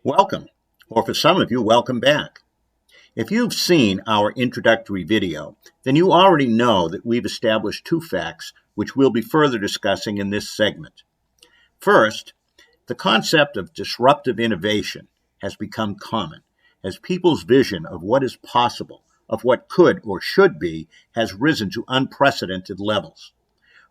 Welcome, or for some of you, welcome back. If you've seen our introductory video, then you already know that we've established two facts which we'll be further discussing in this segment. First, the concept of disruptive innovation has become common as people's vision of what is possible, of what could or should be, has risen to unprecedented levels.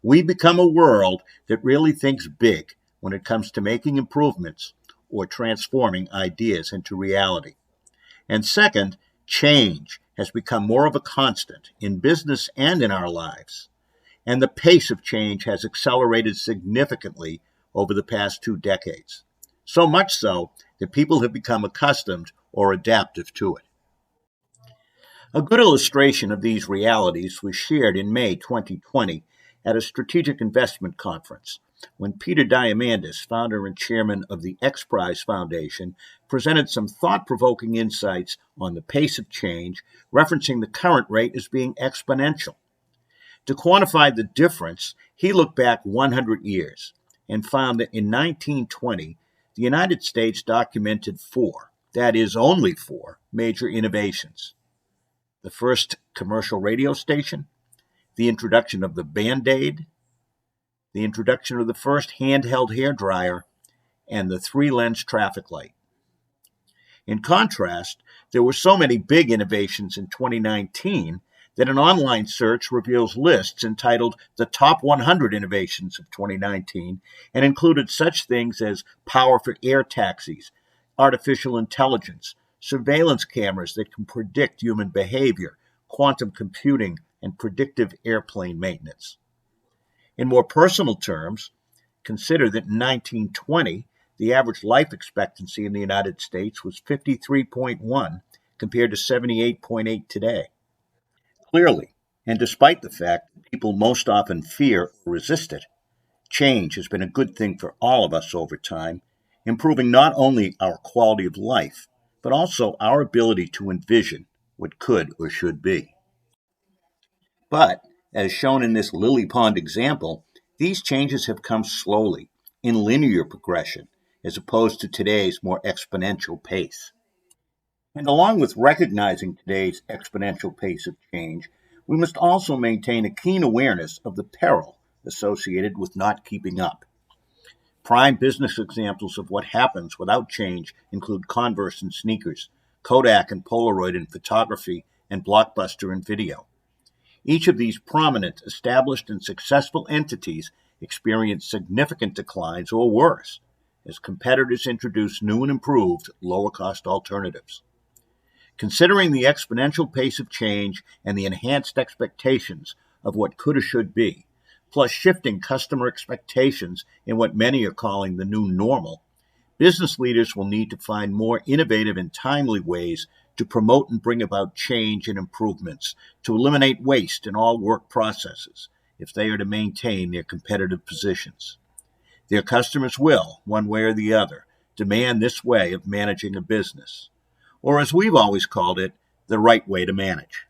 We become a world that really thinks big when it comes to making improvements or transforming ideas into reality. And second, change has become more of a constant in business and in our lives. And the pace of change has accelerated significantly over the past 2 decades. So much so that people have become accustomed or adaptive to it. A good illustration of these realities was shared in May 2020 at a strategic investment conference when Peter Diamandis, founder and chairman of the X Prize Foundation, presented some thought-provoking insights on the pace of change, referencing the current rate as being exponential. To quantify the difference, he looked back 100 years and found that in 1920, the United States documented four, that is, only four, major innovations: the first commercial radio station, the introduction of the Band-Aid, the introduction of the first handheld hair dryer, and the three-lens traffic light. In contrast, there were so many big innovations in 2019 that an online search reveals lists entitled The Top 100 Innovations of 2019 and included such things as power for air taxis, artificial intelligence, surveillance cameras that can predict human behavior, quantum computing, and predictive airplane maintenance. In more personal terms, consider that in 1920, the average life expectancy in the United States was 53.1 compared to 78.8 today. Clearly, and despite the fact that people most often fear or resist it, change has been a good thing for all of us over time, improving not only our quality of life, but also our ability to envision what could or should be. But, as shown in this lily pond example, these changes have come slowly, in linear progression, as opposed to today's more exponential pace. And along with recognizing today's exponential pace of change, we must also maintain a keen awareness of the peril associated with not keeping up. Prime business examples of what happens without change include Converse and sneakers, Kodak and Polaroid in photography, and Blockbuster in video. Each of these prominent, established, and successful entities experienced significant declines or worse as competitors introduced new and improved, lower-cost alternatives. Considering the exponential pace of change and the enhanced expectations of what could or should be, plus shifting customer expectations in what many are calling the new normal, business leaders will need to find more innovative and timely ways to promote and bring about change and improvements, to eliminate waste in all work processes if they are to maintain their competitive positions. Their customers will, one way or the other, demand this way of managing a business, or as we've always called it, the right way to manage.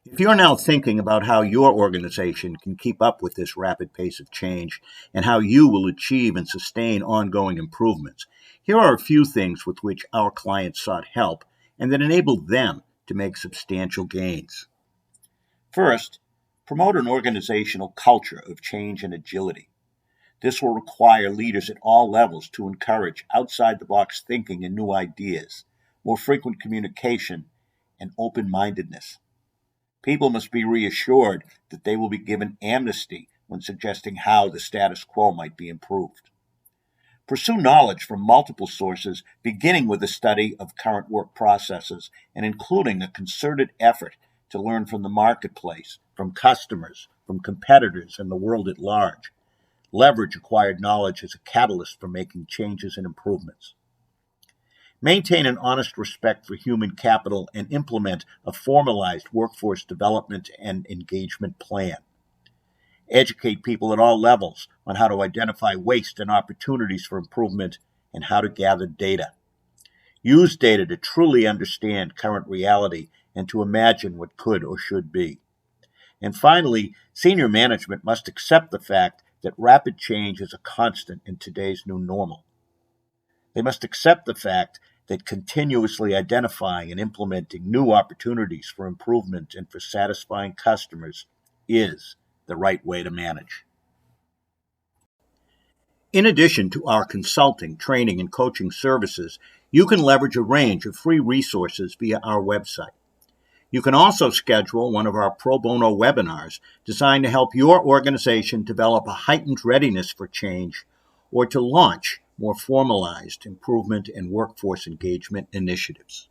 If you're now thinking about how your organization can keep up with this rapid pace of change and how you will achieve and sustain ongoing improvements, here are a few things with which our clients sought help and that enabled them to make substantial gains. First, promote an organizational culture of change and agility. This will require leaders at all levels to encourage outside-the-box thinking and new ideas, more frequent communication, and open-mindedness. People must be reassured that they will be given amnesty when suggesting how the status quo might be improved. Pursue knowledge from multiple sources, beginning with a study of current work processes and including a concerted effort to learn from the marketplace, from customers, from competitors, and the world at large. Leverage acquired knowledge as a catalyst for making changes and improvements. Maintain an honest respect for human capital and implement a formalized workforce development and engagement plan. Educate people at all levels on how to identify waste and opportunities for improvement and how to gather data. Use data to truly understand current reality and to imagine what could or should be. And finally, senior management must accept the fact that rapid change is a constant in today's new normal. They must accept the fact that continuously identifying and implementing new opportunities for improvement and for satisfying customers is the right way to manage. In addition to our consulting, training, and coaching services, you can leverage a range of free resources via our website. You can also schedule one of our pro bono webinars designed to help your organization develop a heightened readiness for change or to launch more formalized improvement and workforce engagement initiatives.